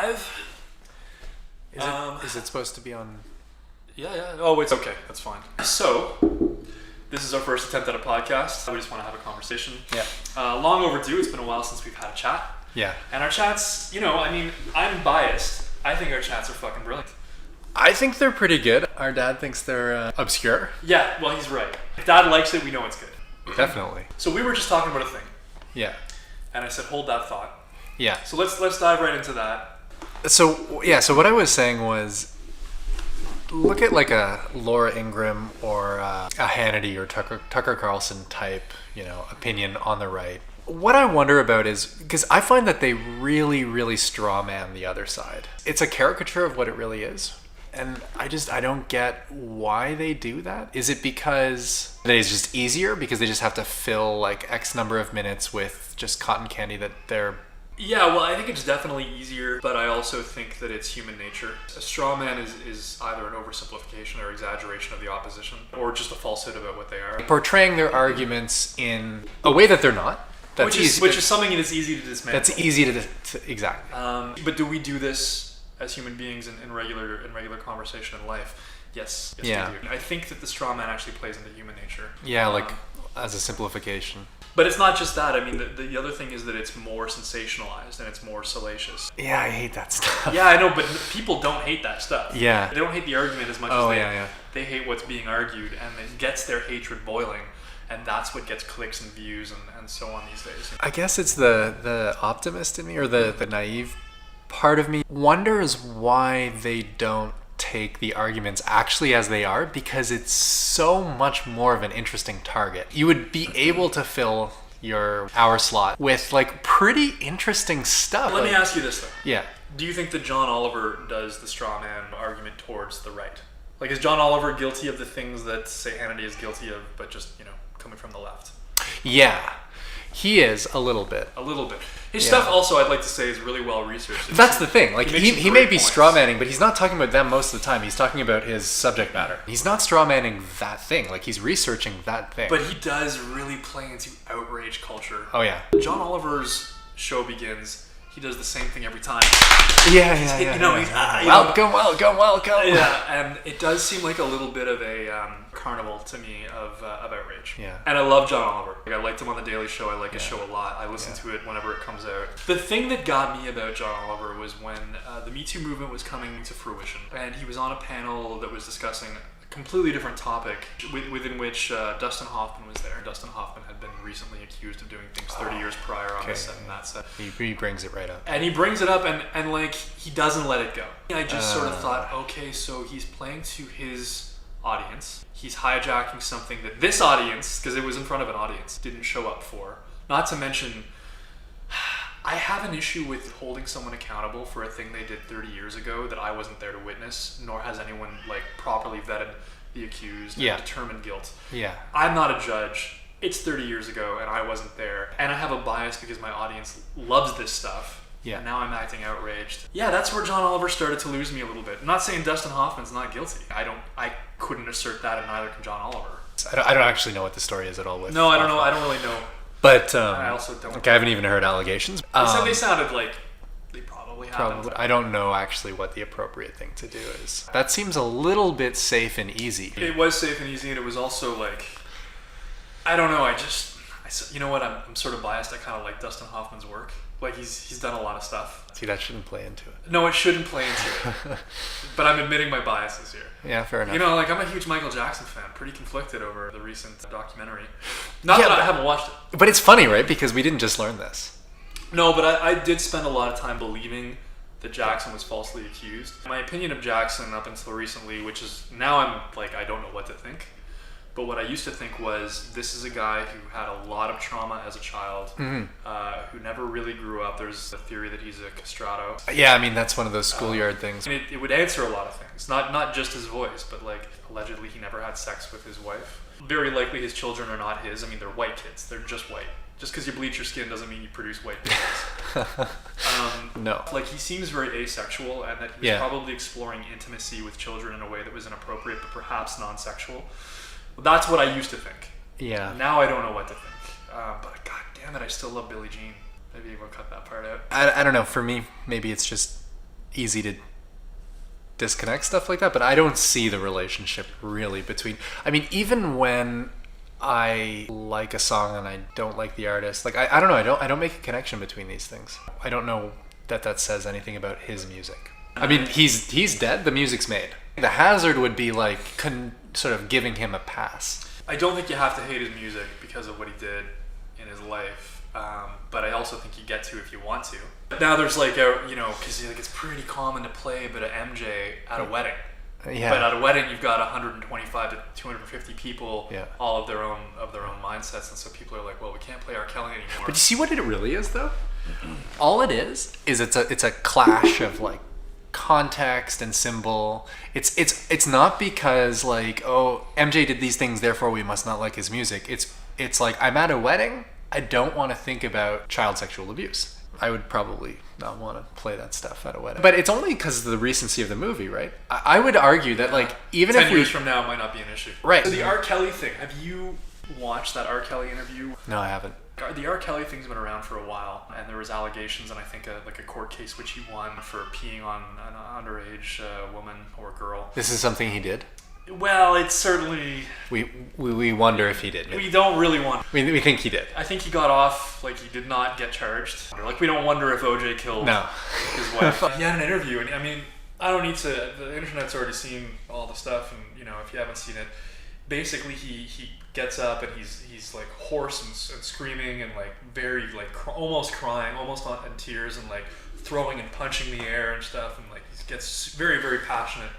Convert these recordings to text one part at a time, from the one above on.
live. Is it supposed to be on? Yeah. Oh, it's okay. That's fine. So, this is our first attempt at a podcast. We just want to have a conversation. Yeah. Long overdue. It's been a while since we've had a chat. Yeah. And our chats, I'm biased. I think our chats are fucking brilliant. I think they're pretty good. Our dad thinks they're obscure. Yeah, well, he's right. If Dad likes it, we know it's good. Definitely. So we were just talking about a thing. Yeah. And I said, hold that thought. Yeah. So let's dive right into that. So what I was saying was, look at like a Laura Ingraham or a Hannity or Tucker Carlson type, opinion on the right. What I wonder about is, because I find that they really, really strawman the other side. It's a caricature of what it really is. And I don't get why they do that. Is it because it is just easier because they just have to fill like X number of minutes with just cotton candy that they're... Yeah, well, I think it's definitely easier, but I also think that it's human nature. A straw man is either an oversimplification or exaggeration of the opposition, or just a falsehood about what they are. Portraying their arguments in a way that they're not. Which is something that's easy to dismantle. That's easy to exactly. But do we do this as human beings in regular conversation in life? Yes, yeah. We do. I think that the straw man actually plays into human nature. Yeah, like as a simplification. But it's not just that. I mean, the other thing is that it's more sensationalized and it's more salacious. Yeah, I hate that stuff. Yeah, I know, but people don't hate that stuff. Yeah. They don't hate the argument as much as they hate what's being argued, and it gets their hatred boiling. And that's what gets clicks and views and so on these days. I guess it's the optimist in me, or the naive part of me wonders why they don't take the arguments actually as they are, because it's so much more of an interesting target. You would be able to fill your hour slot with like pretty interesting stuff. Let me ask you this though. Yeah. Do you think that John Oliver does the straw man argument towards the right? Like, is John Oliver guilty of the things that, say, Hannity is guilty of, but just, coming from the left? Yeah. He is a little bit. A little bit. His stuff also, I'd like to say, is really well researched. That's the thing. Like, he may be points. strawmanning, but he's not talking about them most of the time. He's talking about his subject matter. He's not strawmanning that thing. Like, he's researching that thing. But he does really play into outrage culture. Oh, yeah. John Oliver's show begins. He does the same thing every time. Yeah. Welcome. Yeah, and it does seem like a little bit of a carnival to me of outrage. Yeah. And I love John Oliver. Like, I liked him on The Daily Show. I like his show a lot. I listen to it whenever it comes out. The thing that got me about John Oliver was when the Me Too movement was coming to fruition, and he was on a panel that was discussing completely different topic within which Dustin Hoffman was there. Dustin Hoffman had been recently accused of doing things 30 years prior on the set and that set. He brings it right up. And he brings it up and like he doesn't let it go. I just sort of thought, okay, so he's playing to his audience. He's hijacking something that this audience, because it was in front of an audience, didn't show up for. Not to mention, I have an issue with holding someone accountable for a thing they did 30 years ago that I wasn't there to witness, nor has anyone like properly vetted the accused and determined guilt. Yeah. I'm not a judge. It's 30 years ago and I wasn't there. And I have a bias because my audience loves this stuff. Yeah. And now I'm acting outraged. Yeah, that's where John Oliver started to lose me a little bit. I'm not saying Dustin Hoffman's not guilty. I couldn't assert that, and neither can John Oliver. I don't actually know what the story is at all with. No, I don't know. I don't really know. But I also don't. Okay, I haven't even heard allegations. They sounded like they probably happened. I don't know actually what the appropriate thing to do is. That seems a little bit safe and easy. It was safe and easy, and it was also like, I don't know. You know what? I'm sort of biased. I kind of like Dustin Hoffman's work. Like he's done a lot of stuff. See, that shouldn't play into it. No, it shouldn't play into it. But I'm admitting my biases here. Yeah, fair enough. Like I'm a huge Michael Jackson fan. Pretty conflicted over the recent documentary. Not that I haven't watched it. But it's funny, right? Because we didn't just learn this. No, but I did spend a lot of time believing that Jackson was falsely accused. My opinion of Jackson up until recently, which is now I'm like, I don't know what to think. But what I used to think was, this is a guy who had a lot of trauma as a child, who never really grew up. There's a theory that he's a castrato. Yeah, I mean, that's one of those schoolyard things. It would answer a lot of things. Not just his voice, but like, allegedly he never had sex with his wife. Very likely his children are not his. I mean, they're white kids. They're just white. Just because you bleach your skin doesn't mean you produce white babies. No. Like, he seems very asexual, and that he was probably exploring intimacy with children in a way that was inappropriate, but perhaps non-sexual. That's what I used to think. Yeah. Now I don't know what to think. But god damn it, I still love Billie Jean. Maybe we'll cut that part out. I don't know. For me, maybe it's just easy to disconnect stuff like that, but I don't see the relationship really between. I mean, even when I like a song and I don't like the artist, like I don't know, I don't make a connection between these things. I don't know that says anything about his music. I mean, he's dead. The music's made. The hazard would be like sort of giving him a pass. I don't think you have to hate his music because of what he did in his life, but I also think you get to if you want to. But now there's like because like it's pretty common to play a bit of MJ at a wedding. Yeah. But at a wedding, you've got 125 to 250 people, Yeah. all of their own mindsets, and so people are like, well, we can't play R. Kelly anymore. But you see what it really is, though? All it is it's a clash of like context and symbol. It's not because like, oh, MJ did these things, therefore we must not like his music. It's like, I'm at a wedding. I don't want to think about child sexual abuse. I would probably not want to play that stuff at a wedding. But it's only because of the recency of the movie, right? I would argue that like, even 10 if years from now, it might not be an issue. Right. So the R. Kelly thing. Have you watched that R. Kelly interview? No, I haven't. The R. Kelly thing's been around for a while, and there was allegations, and I think a court case which he won for peeing on an underage woman or girl. This is something he did. Well, it's certainly... We wonder if he did. We don't really want... We think he did. I think he got off, like he did not get charged. Like we don't wonder if OJ killed his wife. He had an interview, and I mean, I don't need to... The internet's already seen all the stuff, and if you haven't seen it, basically he gets up and he's like hoarse and screaming and like very like almost crying, almost in tears, and like throwing and punching the air and stuff, and like he gets very, very passionate.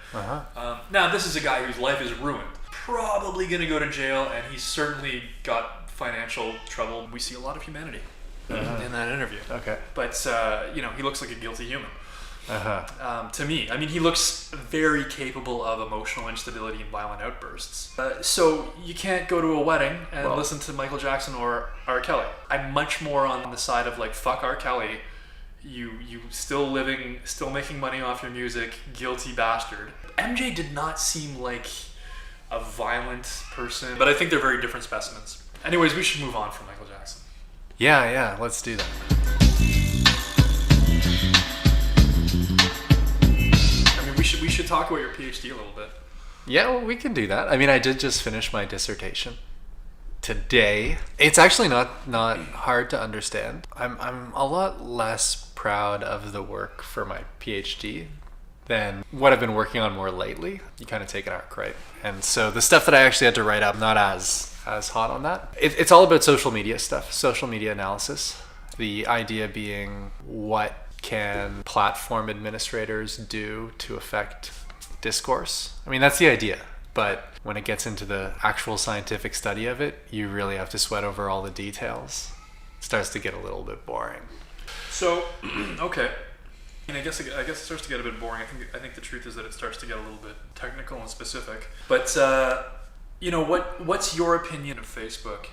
Now this is a guy whose life is ruined, probably gonna go to jail, and he's certainly got financial trouble. We see a lot of humanity in that interview. Okay. But he looks like a guilty human. To me, I mean, he looks very capable of emotional instability and violent outbursts. So you can't go to a wedding and listen to Michael Jackson or R. Kelly. I'm much more on the side of like, fuck R. Kelly. You still living, still making money off your music, guilty bastard. MJ did not seem like a violent person, but I think they're very different specimens. Anyways, we should move on from Michael Jackson. Yeah, let's do that. We should talk about your PhD a little bit. Yeah, well, we can do that. I mean, I did just finish my dissertation today. It's actually not hard to understand. I'm a lot less proud of the work for my PhD than what I've been working on more lately. You kind of take an arc, right? And so the stuff that I actually had to write up, not as hot on that. It's all about social media stuff, social media analysis. The idea being, what can platform administrators do to affect discourse? I mean, that's the idea. But when it gets into the actual scientific study of it, you really have to sweat over all the details. It starts to get a little bit boring. So, okay. I guess it starts to get a bit boring. I think the truth is that it starts to get a little bit technical and specific. But what's your opinion of Facebook?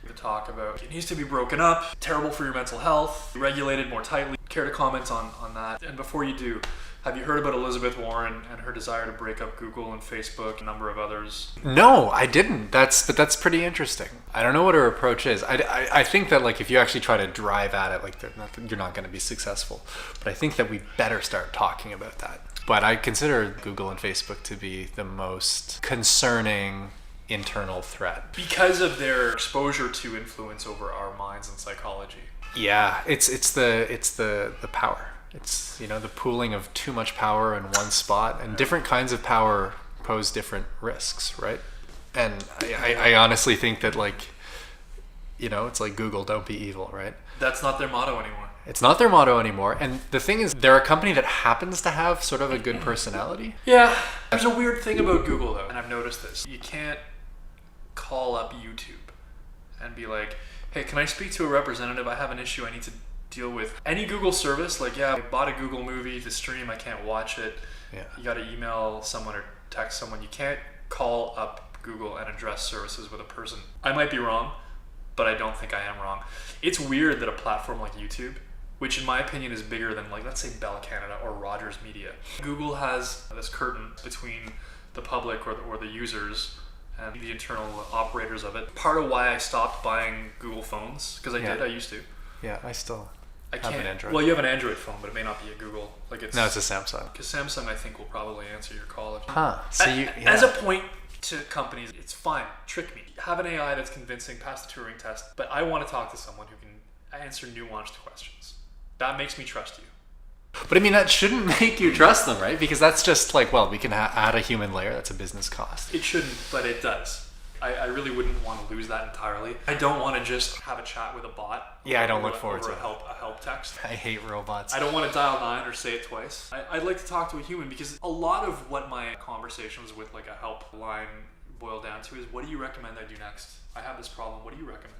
To talk about, it needs to be broken up, terrible for your mental health, regulated more tightly. Care to comment on that? And before you do, have you heard about Elizabeth Warren and her desire to break up Google and Facebook, a number of others? No, I didn't. That's pretty interesting. I don't know what her approach is. I think that like, if you actually try to drive at it, like you're not going to be successful. But I think that we better start talking about that. But I consider Google and Facebook to be the most concerning internal threat because of their exposure to influence over our minds and psychology. Yeah, it's the power. It's the pooling of too much power in one spot, and different kinds of power pose different risks, right? And I honestly think that it's like Google, don't be evil, right? That's not their motto anymore. It's not their motto anymore. And the thing is, they're a company that happens to have sort of a good personality. Yeah. There's a weird thing about Google though, and I've noticed this. You can't call up YouTube and be like, hey, can I speak to a representative? I have an issue I need to deal with. Any Google service, like, yeah, I bought a Google movie to stream, I can't watch it. Yeah. You got to email someone or text someone. You can't call up Google and address services with a person. I might be wrong, but I don't think I am wrong. It's weird that a platform like YouTube, which in my opinion is bigger than, like, let's say Bell Canada or Rogers Media, Google has this curtain between the public or the users and the internal operators of it. Part of why I stopped buying Google phones, because I used to. Yeah, I still. I have can't. an Android. Well, you have an Android phone, but it may not be a Google. Like it's No, it's a Samsung. because Samsung, I think, will probably answer your call. If you, Huh. So As a point to companies, it's fine. Trick me. Have an AI that's convincing, pass the Turing test. But I want to talk to someone who can answer nuanced questions. That makes me trust you. But I mean, that shouldn't make you trust them, right? Because that's just like, well, we can add a human layer. That's a business cost. It shouldn't, but it does. I really wouldn't want to lose that entirely. I don't want to just have a chat with a bot. Yeah, I don't look forward to a help text. I hate robots. I don't want to dial 9 or say it twice. I'd like to talk to a human because a lot of what my conversations with like a help line boil down to is, what do you recommend I do next? I have this problem. What do you recommend?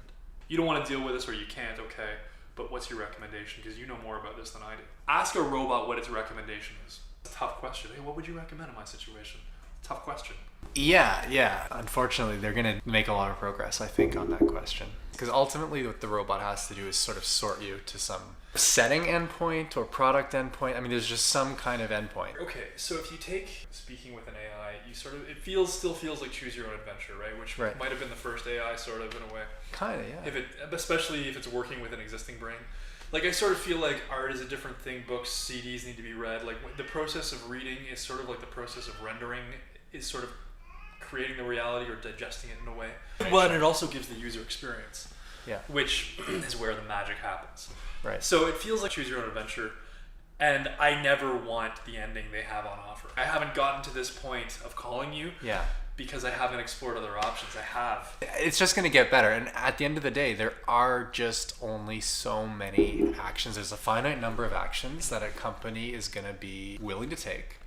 You don't want to deal with this or you can't, okay, but what's your recommendation? Because you know more about this than I do. Ask a robot what its recommendation is. It's a tough question. Hey, what would you recommend in my situation? Tough question. Yeah. Unfortunately, they're going to make a lot of progress, I think, on that question. Because ultimately, what the robot has to do is sort of sort you to some setting endpoint or product endpoint. I mean, there's just some kind of endpoint. Okay, so if you take speaking with an AI, you sort of still feels like choose your own adventure, right? Which might have been the first AI, sort of in a way. Kind of, yeah. Especially if it's working with an existing brain. Like, I sort of feel like art is a different thing. Books, CDs need to be read. Like, the process of reading is sort of like the process of rendering is sort of creating the reality or digesting it in a way. Well, and it also gives the user experience. Yeah. Which is where the magic happens. Right. So it feels like choose your own adventure. And I never want the ending they have on offer. I haven't gotten to this point of calling you. Yeah. Because I haven't explored other options. I have. It's just going to get better. And at the end of the day, there are just only so many actions. There's a finite number of actions that a company is going to be willing to take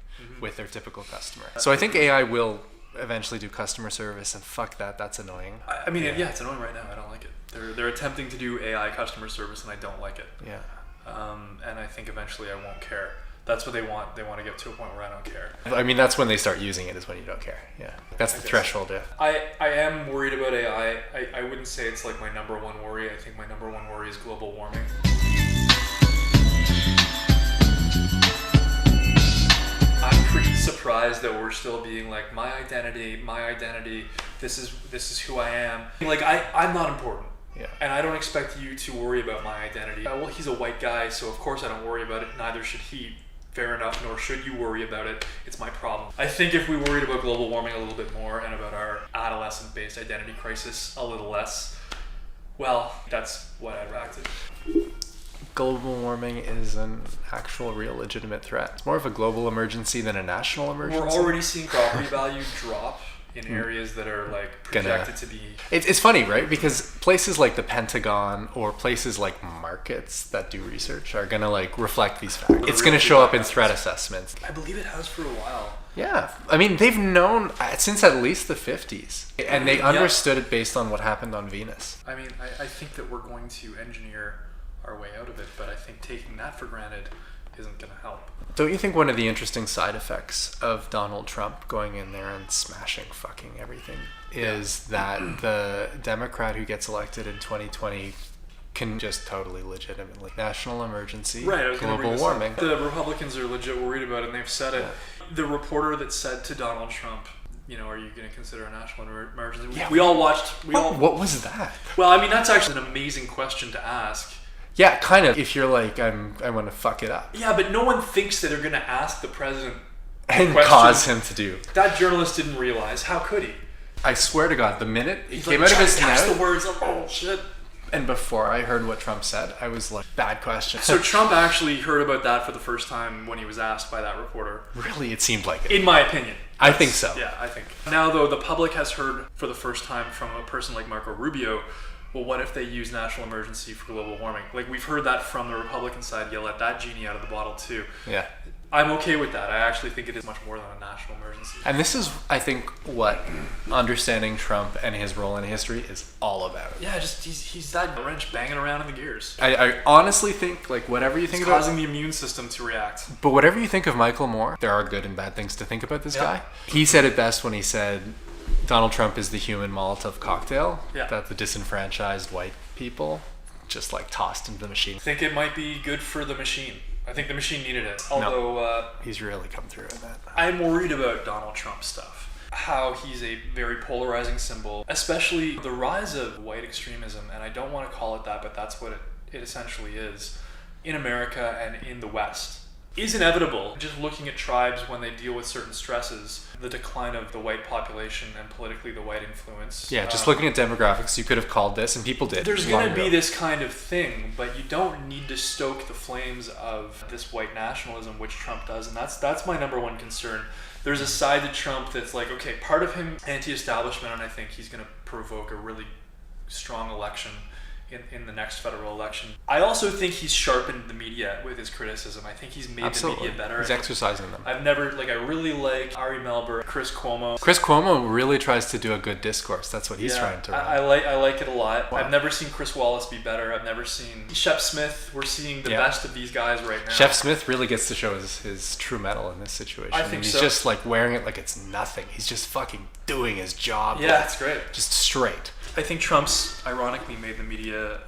with their typical customer. So I think AI will eventually do customer service, and fuck that. That's annoying. I mean, yeah, it's annoying right now. I don't like it. They're attempting to do AI customer service, and I don't like it. Yeah. And I think eventually I won't care. That's what they want. They want to get to a point where I don't care. I mean, that's when they start using it, is when you don't care. Yeah. That's the threshold, yeah. I am worried about AI. I wouldn't say it's like my number one worry. I think my number one worry is global warming. I'm pretty surprised that we're still being like, my identity, this is who I am. Like, I'm not important. Yeah. And I don't expect you to worry about my identity. Well, he's a white guy, so of course I don't worry about it. Neither should he. Fair enough, nor should you worry about it. It's my problem. I think if we worried about global warming a little bit more and about our adolescent-based identity crisis a little less, well, that's what I'd react to. Global warming is an actual, real, legitimate threat. It's more of a global emergency than a national emergency. We're already seeing property value drop in areas that are like projected to be. It's funny, right? Because places like the Pentagon or places like markets that do research are gonna like reflect these facts. It's gonna show up in threat assessments. I believe it has for a while. Yeah, I mean they've known since at least the 50s, and they understood it based on what happened on Venus. I mean, I think that we're going to engineer our way out of it, but I think taking that for granted isn't going to help. Don't you think one of the interesting side effects of Donald Trump going in there and smashing fucking everything is that the Democrat who gets elected in 2020 can just totally legitimately national emergency, right, I was global warming. The Republicans are legit worried about it, and they've said it. Yeah. The reporter that said to Donald Trump, you know, are you going to consider a national emergency? Yeah. We all watched. What was that? Well, I mean, that's actually an amazing question to ask. Yeah, kind of. If you're like, I want to fuck it up. Yeah, but no one thinks that they're going to ask the president and cause him to do. That journalist didn't realize. How could he? I swear to God, the minute it came out of his mouth, the words of, oh shit. And before I heard what Trump said, I was like, bad question. So Trump actually heard about that for the first time when he was asked by that reporter. Really, it seemed like it. In my opinion. I think so. Yeah, I think. Now, though, the public has heard for the first time from a person like Marco Rubio, well, what if they use national emergency for global warming? Like, we've heard that from the Republican side. You let that genie out of the bottle, too. Yeah. I'm okay with that. I actually think it is much more than a national emergency. And this is, I think, what understanding Trump and his role in history is all about. Yeah, just he's that wrench banging around in the gears. I honestly think, like, whatever you think about... causing the immune system to react. But whatever you think of Michael Moore, there are good and bad things to think about this guy. He said it best when he said Donald Trump is the human Molotov cocktail that the disenfranchised white people just, like, tossed into the machine. I think it might be good for the machine. I think the machine needed it. Although he's really come through in that. I'm worried about Donald Trump stuff. How he's a very polarizing symbol, especially the rise of white extremism, and I don't want to call it that, but that's what it essentially is. in America and in the West is inevitable. Just looking at tribes when they deal with certain stresses, the decline of the white population and politically the white influence. Yeah, just looking at demographics, you could have called this, and people did. There's going to be this kind of thing, but you don't need to stoke the flames of this white nationalism, which Trump does, and that's my number one concern. There's a side to Trump that's like, okay, part of him anti-establishment, and I think he's going to provoke a really strong election in the next federal election. I also think he's sharpened the media with his criticism. I think he's made the media better. He's exercising them. I really like Ari Melber, Chris Cuomo. Chris Cuomo really tries to do a good discourse. That's what he's trying to run. I like it a lot. Wow. I've never seen Chris Wallace be better. I've never seen Shep Smith. We're seeing the best of these guys right now. Shep Smith really gets to show his true mettle in this situation. I think he's so. just like wearing it like it's nothing. He's just fucking doing his job. Yeah, it's great. Just straight. I think Trump's ironically made the media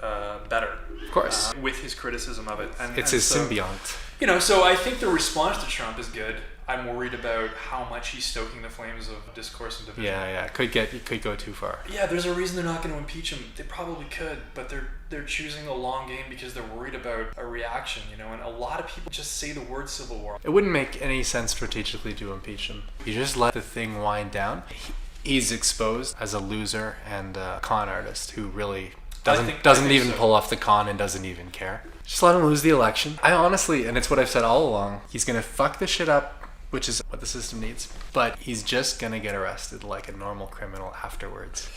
better. Of course. With his criticism of it. It's his symbiont. So I think the response to Trump is good. I'm worried about how much he's stoking the flames of discourse and division. Yeah. It could go too far. Yeah, there's a reason they're not going to impeach him. They probably could, but they're choosing a long game because they're worried about a reaction, and a lot of people just say the word civil war. It wouldn't make any sense strategically to impeach him. You just let the thing wind down. He's exposed as a loser and a con artist who really doesn't even pull off the con and doesn't even care. Just let him lose the election. I honestly, and it's what I've said all along, he's going to fuck this shit up, which is what the system needs, but he's just going to get arrested like a normal criminal afterwards.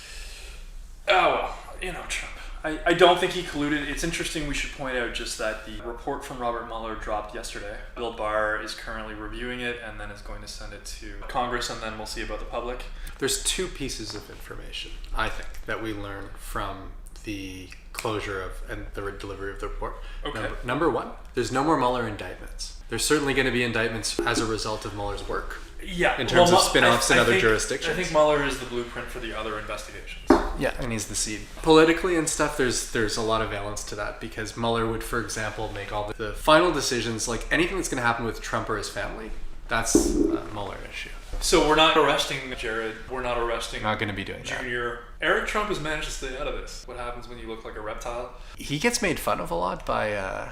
Oh, well, Trump. I don't think he colluded. It's interesting, we should point out just that the report from Robert Mueller dropped yesterday. Bill Barr is currently reviewing it and then is going to send it to Congress, and then we'll see about the public. There's two pieces of information, I think, that we learn from the closure of and the delivery of the report. Okay. Number one, there's no more Mueller indictments. There's certainly going to be indictments as a result of Mueller's work. Yeah. In terms of spin-offs in other jurisdictions. I think Mueller is the blueprint for the other investigations. Yeah, and he's the seed. Politically and stuff, there's a lot of valence to that because Mueller would, for example, make all the final decisions, like anything that's going to happen with Trump or his family, that's a Mueller issue. So we're not arresting Jared. We're not arresting Not going to be doing Junior. Eric Trump has managed to stay out of this. What happens when you look like a reptile? He gets made fun of a lot by...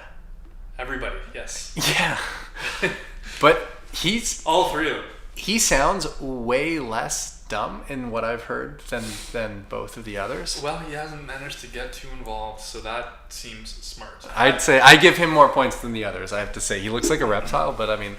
Everybody, yes. Yeah. But he's... All three of them. He sounds way less dumb in what I've heard than both of the others. Well, he hasn't managed to get too involved, so that seems smart. I'd say I give him more points than the others, I have to say. He looks like a reptile, but I mean,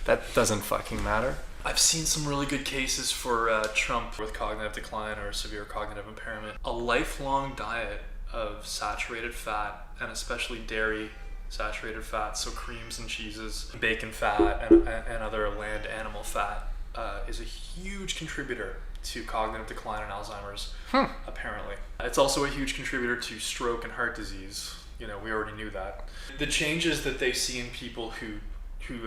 that doesn't fucking matter. I've seen some really good cases for Trump with cognitive decline or severe cognitive impairment. A lifelong diet of saturated fat, and especially dairy saturated fat, so creams and cheeses, bacon fat, and other land animal fat is a huge contributor to cognitive decline and Alzheimer's, apparently. It's also a huge contributor to stroke and heart disease. We already knew that. The changes that they see in people who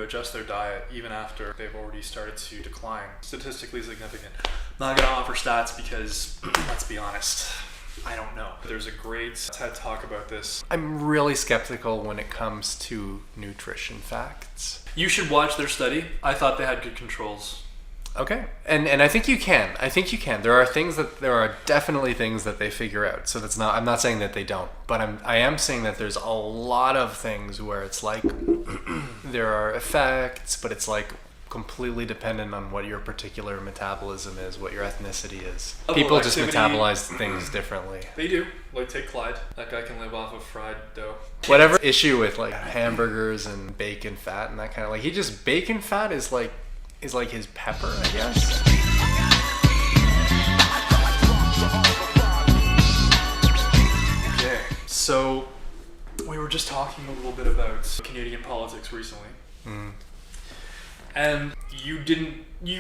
adjust their diet even after they've already started to decline, statistically significant. I'm not going to offer stats because, let's be honest, I don't know. There's a great TED Talk about this. I'm really skeptical when it comes to nutrition facts. You should watch their study. I thought they had good controls. Okay. And I think you can. There are definitely things that they figure out. So I'm not saying that they don't, but I am saying that there's a lot of things where it's like there are effects, but it's like completely dependent on what your particular metabolism is, what your ethnicity is. People just metabolize things differently. They do. Like, take Clyde. That guy can live off of fried dough. Whatever issue with like hamburgers and bacon fat and that kind of bacon fat is like his pepper, I guess. Okay, so we were just talking a little bit about Canadian politics recently. And you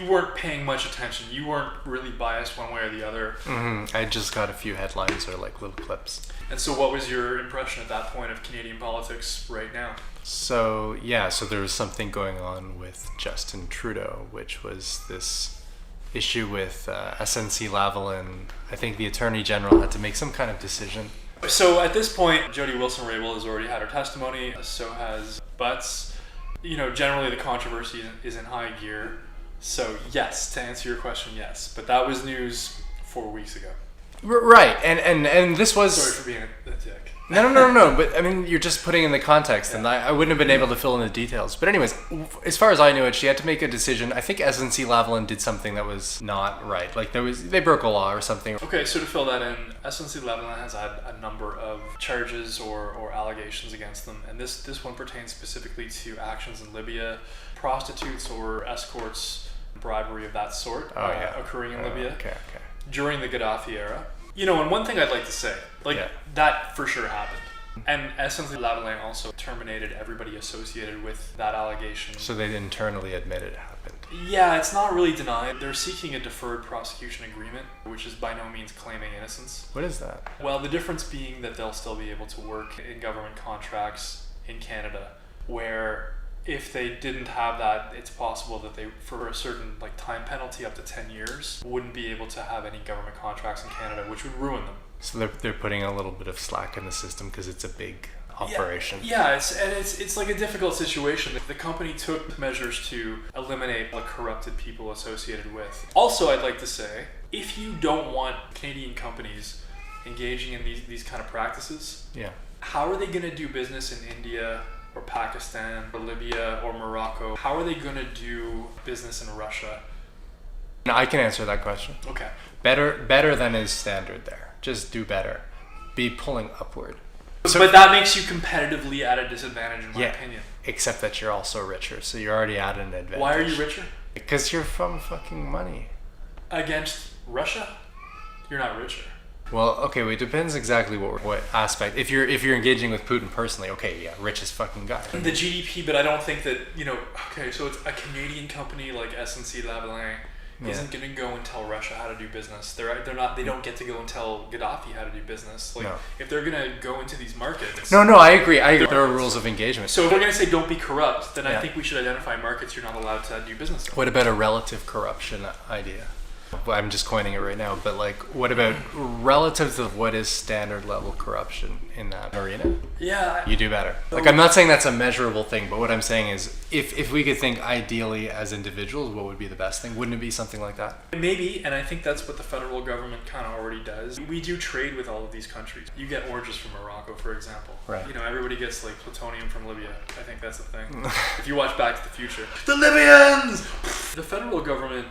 weren't paying much attention. You weren't really biased one way or the other. I just got a few headlines or like little clips. And so what was your impression at that point of Canadian politics right now? So there was something going on with Justin Trudeau, which was this issue with SNC Lavalin. I think the Attorney General had to make some kind of decision. So at this point, Jody Wilson-Raybould has already had her testimony, so has Butts. Generally the controversy is in high gear. So yes, to answer your question, yes. But that was news 4 weeks ago. Right, and this was... Sorry for being a dick. No. But I mean, you're just putting in the context, and I wouldn't have been able to fill in the details. But anyways, as far as I knew it, she had to make a decision. I think SNC-Lavalin did something that was not right. Like they broke a law or something. Okay, so to fill that in, SNC-Lavalin has had a number of charges or allegations against them, and this one pertains specifically to actions in Libya, prostitutes or escorts, bribery of that sort occurring in Libya Okay. during the Gaddafi era. You know, and one thing I'd like to say, that for sure happened. And SNC-Lavalin also terminated everybody associated with that allegation. So they internally admit it happened. Yeah, it's not really denied. They're seeking a deferred prosecution agreement, which is by no means claiming innocence. What is that? Well, the difference being that they'll still be able to work in government contracts in Canada, where if they didn't have that, it's possible that they, for a certain time penalty up to 10 years, wouldn't be able to have any government contracts in Canada, which would ruin them. So they're putting a little bit of slack in the system because it's a big operation. Yeah, it's like a difficult situation. The company took measures to eliminate the corrupted people associated with. Also, I'd like to say, if you don't want Canadian companies engaging in these kind of practices, how are they going to do business in India or Pakistan or Libya or Morocco? How are they going to do business in Russia? No, I can answer that question. Okay. Better than is standard there. Just do better. Be pulling upward. But that makes you competitively at a disadvantage, in my opinion. Except that you're also richer, so you're already at an advantage. Why are you richer? Because you're from fucking money. Against Russia? You're not richer. Well, okay, it depends exactly what aspect. If you're engaging with Putin personally, okay, yeah, richest fucking guy. The GDP, but I don't think that, okay, so it's a Canadian company like SNC-Lavalin isn't going to go and tell Russia how to do business. They don't get to go and tell Gaddafi how to do business. If they're going to go into these markets. No, I agree. There are rules of engagement. So if we're going to say don't be corrupt, then I think we should identify markets you're not allowed to do business in. What about a relative corruption idea? I'm just coining it right now, but what about relative to what is standard level corruption in that arena? Yeah. You do better. I'm not saying that's a measurable thing, but what I'm saying is if we could think ideally as individuals, what would be the best thing? Wouldn't it be something like that? Maybe, and I think that's what the federal government kind of already does. We do trade with all of these countries. You get oranges from Morocco, for example. Right. Everybody gets plutonium from Libya. I think that's the thing. If you watch Back to the Future. The Libyans! The federal government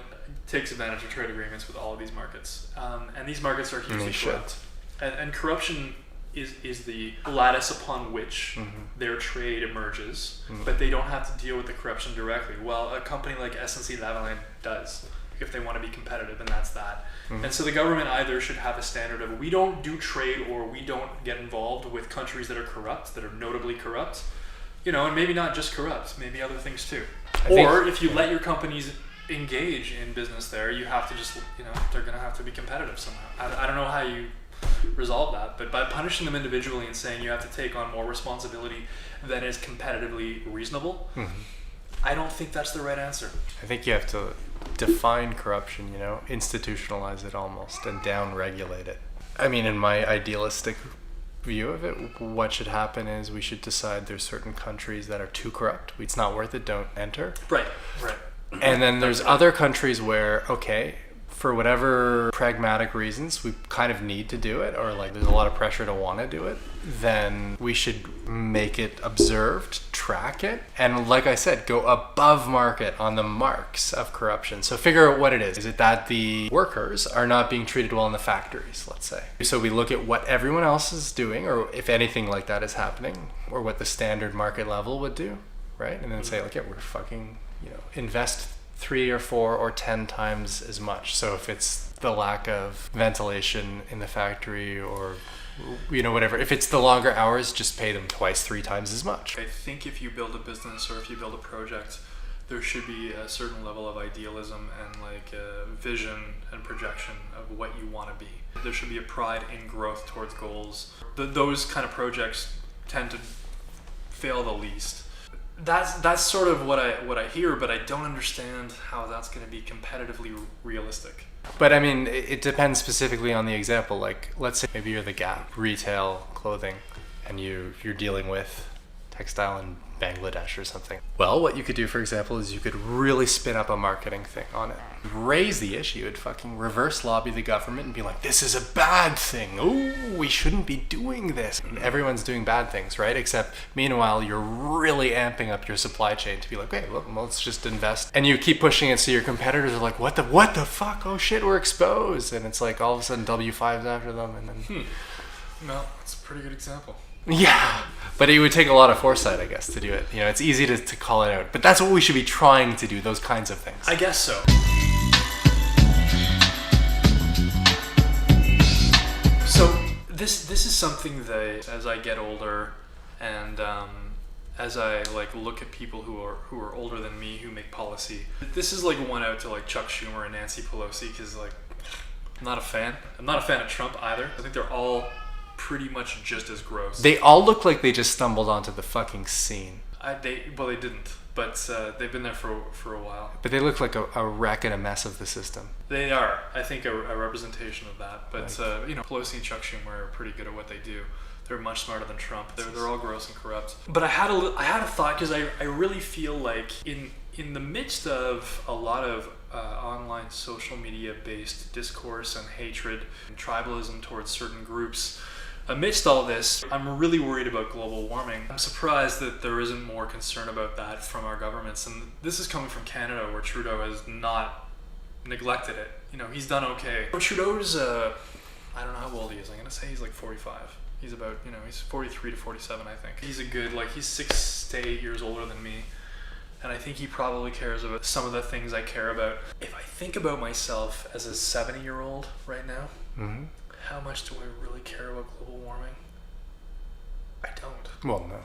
takes advantage of trade agreements with all of these markets, and these markets are hugely corrupt. And corruption is the lattice upon which their trade emerges, but they don't have to deal with the corruption directly. Well, a company like SNC-Lavalin does, if they want to be competitive, and that's that. And so the government either should have a standard of we don't do trade or we don't get involved with countries that are corrupt, that are notably corrupt, and maybe not just corrupt, maybe other things too. Or if you let your companies engage in business there, you have to just, they're going to have to be competitive somehow. I don't know how you resolve that, but by punishing them individually and saying you have to take on more responsibility than is competitively reasonable, I don't think that's the right answer. I think you have to define corruption, institutionalize it almost and down-regulate it. I mean, in my idealistic view of it, what should happen is we should decide there's certain countries that are too corrupt. It's not worth it, don't enter. Right. And then there's other countries where, okay, for whatever pragmatic reasons, we kind of need to do it, or there's a lot of pressure to want to do it, then we should make it observed, track it, and like I said, go above market on the marks of corruption. So figure out what it is. Is it that the workers are not being treated well in the factories, let's say? So we look at what everyone else is doing, or if anything like that is happening, or what the standard market level would do, right? And then say, we're fucking... invest 3 or 4 or 10 times as much. So if it's the lack of ventilation in the factory or whatever, if it's the longer hours, just pay them 2-3 times as much. I think if you build a business or if you build a project, there should be a certain level of idealism and vision and projection of what you want to be. There should be a pride in growth towards goals. Those kind of projects tend to fail the least. That's sort of what I hear, but I don't understand how that's going to be competitively realistic. But I mean, it depends specifically on the example. Let's say maybe you're the Gap, retail clothing, and you're dealing with textile in Bangladesh or something. Well, what you could do, for example, is you could really spin up a marketing thing on it. Raise the issue and fucking reverse lobby the government and be like, this is a bad thing. Oh, we shouldn't be doing this. And everyone's doing bad things, right? Except meanwhile, you're really amping up your supply chain to be like, okay, well, let's just invest. And you keep pushing it so your competitors are like, what the fuck? Oh shit, we're exposed. And it's like all of a sudden W5's after them and then... No, that's a pretty good example. Yeah, but it would take a lot of foresight, I guess, to do it. You know, it's easy to call it out, but that's what we should be trying to do, those kinds of things. I guess so. So this is something that, as I get older, and as I like look at people who are older than me who make policy, this is like one out to like Chuck Schumer and Nancy Pelosi, because like I'm not a fan. I'm not a fan of Trump either. I think they're all pretty much just as gross. They all look like they just stumbled onto the fucking scene. They didn't, but they've been there for a while. But they look like a wreck and a mess of the system. They are, I think, a representation of that. But Pelosi and Chuck Schumer are pretty good at what they do. They're much smarter than Trump. They're all gross and corrupt. But I had a thought, because I really feel like in the midst of a lot of online social media based discourse and hatred and tribalism towards certain groups, amidst all this, I'm really worried about global warming. I'm surprised that there isn't more concern about that from our governments. And this is coming from Canada, where Trudeau has not neglected it. You know, he's done okay. Trudeau's, I don't know how old he is. I'm going to say he's like 45. He's about, he's 43 to 47, I think. He's he's 6 to 8 years older than me. And I think he probably cares about some of the things I care about. If I think about myself as a 70-year-old right now, Mm-hmm. how much do I really care about global warming? I don't. Well, no.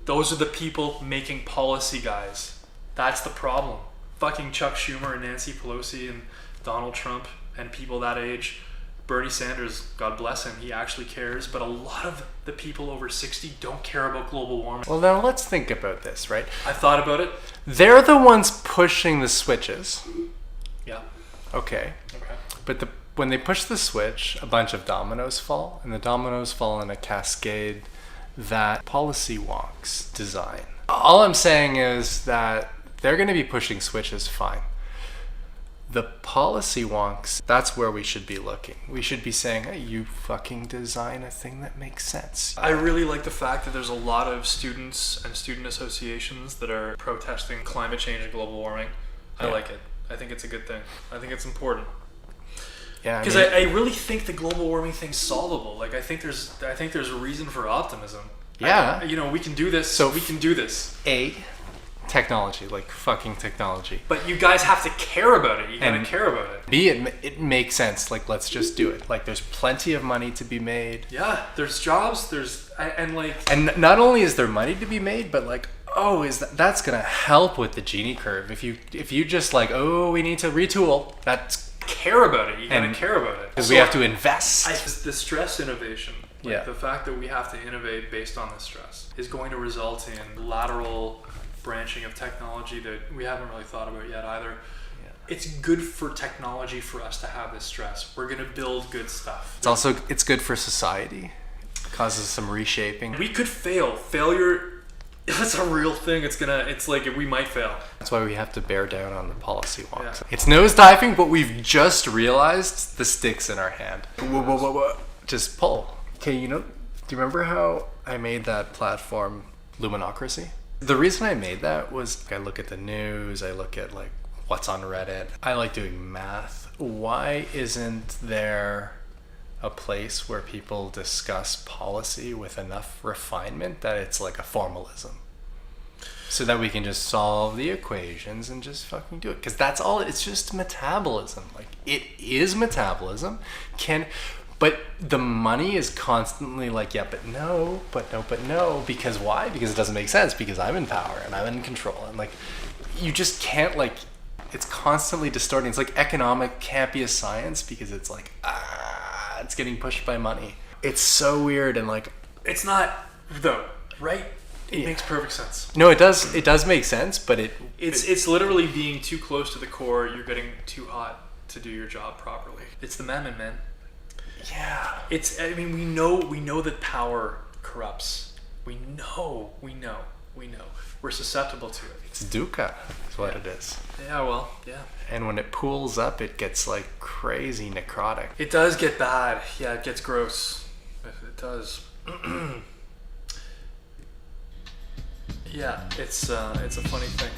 Those are the people making policy, guys. That's the problem. Fucking Chuck Schumer and Nancy Pelosi and Donald Trump and people that age. Bernie Sanders, God bless him, he actually cares. But a lot of the people over 60 don't care about global warming. Well, now let's think about this, right? I thought about it. They're the ones pushing the switches. Yeah. Okay. Okay. But when they push the switch, a bunch of dominoes fall, and the dominoes fall in a cascade that policy wonks design. All I'm saying is that they're going to be pushing switches fine. The policy wonks, that's where we should be looking. We should be saying, hey, you fucking design a thing that makes sense. I really like the fact that there's a lot of students and student associations that are protesting climate change and global warming. I like it. I think it's a good thing. I think it's important. Yeah, Because I really think the global warming thing's solvable. Like I think there's a reason for optimism. Yeah. We can do this. So we can do this. Technology, like fucking technology. But you guys have to care about it. You gotta care about it. It makes sense. Like, let's just do it. Like, there's plenty of money to be made. Yeah, there's jobs. And not only is there money to be made, but like, that's gonna help with the Gini curve. If you just like, we need to retool. That's care about it. You gotta care about it because we have to invest. The stress innovation. The fact that we have to innovate based on this stress is going to result in lateral branching of technology that we haven't really thought about yet either. It's good for technology for us to have this stress. We're gonna build good stuff. It's good for society. It causes some reshaping. We could fail. Failure, that's a real thing. It's like we might fail. That's why we have to bear down on the policy wonks. It's nosediving, but we've just realized the stick's in our hand. Whoa. Just pull. Okay, do you remember how I made that platform Luminocracy? The reason I made that was I look at the news, I look at like what's on Reddit. I like doing math. Why isn't there a place where people discuss policy with enough refinement that it's like a formalism? So that we can just solve the equations and just fucking do it. Because that's all, it's just metabolism. Like, it is metabolism. But the money is constantly like, but no. Because why? Because it doesn't make sense. Because I'm in power and I'm in control. And like, you just can't like, it's constantly distorting. It's like economic can't be a science because it's like, it's getting pushed by money. It's so weird and like. It's not though, right? It makes perfect sense. No, it does make sense, but it's literally being too close to the core. You're getting too hot to do your job properly. It's the mammon, man. Yeah. We know that power corrupts. We know. We're susceptible to it. It's dukkha, is what it is. Yeah, well, yeah. And when it pools up, it gets like crazy necrotic. It does get bad. Yeah, it gets gross. It does. Yeah, it's a funny thing.